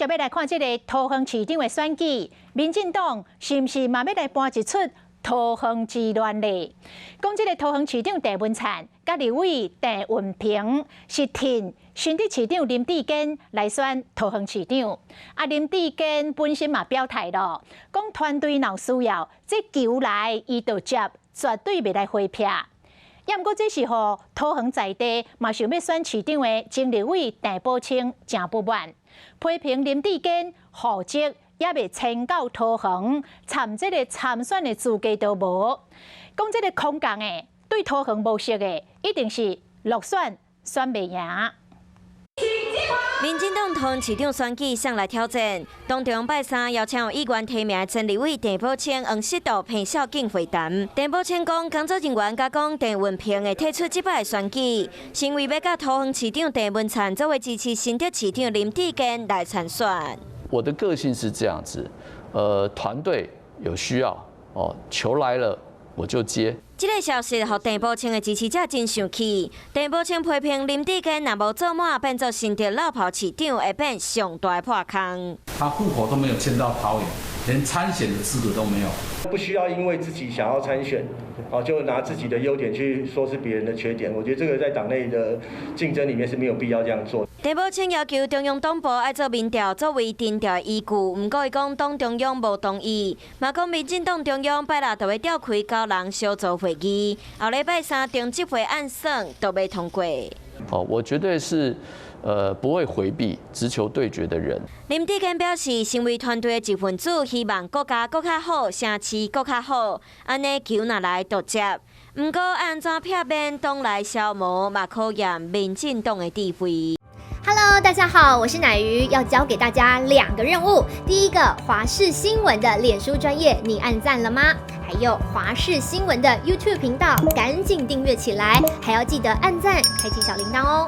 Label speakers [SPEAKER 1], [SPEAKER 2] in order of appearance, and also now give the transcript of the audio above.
[SPEAKER 1] 续要来看这个桃园市长的选举，民进党是毋是嘛要来搬一出桃园之乱呢？讲这个桃园市长郑文灿，甲立委郑运平是挺新的市长林志坚来选桃园市长。啊，林志坚本身嘛表态咯，讲团队若需要，这球来伊就接，绝对袂来回避。也毋过，这时候桃园在地嘛想要选市长的前立委郑宝清真不满，批评林志坚户籍也未迁到桃园，参这个参选的资格都无。讲这个空降的对桃园无熟的，一定是落选选袂赢。
[SPEAKER 2] 民进党桃园市长选举上来挑战，当中拜三邀请有议员提名的前立委郑宝清用适度偏小景会谈。郑宝清讲，工作人员甲讲郑运平会退出这摆的选举，是因为要甲桃园市长郑文灿作为支持新的市长林志坚来参选。
[SPEAKER 3] 我的个性是这样子，团队有需要哦，球来了我就接。
[SPEAKER 2] 这个消息，让郑宝清的支持者真生气。郑宝清批评林志坚若无做满，变做新的落跑市长，会变上大的破空。
[SPEAKER 4] 他户口都没有迁到桃园，连参选的资格都没有。
[SPEAKER 5] 不需要因为自己想要参选，就拿自己的优点去说是别人的缺点。我觉得这个在党内的竞争里面是没有必要这样做。
[SPEAKER 2] 郑宝清要求中央党部爱做民调作为定调依据，不过伊讲党中央无同意，嘛讲民进党中央拜六就会召开9人小组会议，后礼拜三定集会案算都被通过。
[SPEAKER 3] 我绝对是不会回避，直球对决的人。
[SPEAKER 2] 林志坚表示，身为团队的一份子，希望国家更较好，城市更较好，安尼球拿来夺接。不过安怎避免党内消磨，嘛考验民进党的智慧。
[SPEAKER 6] Hello， 大家好，我是乃瑜，要教给大家2个任务。第一个，华视新闻的脸书专页，你按赞了吗？还有华视新闻的 YouTube 频道，赶紧订阅起来，还要记得按赞，开启小铃铛哦。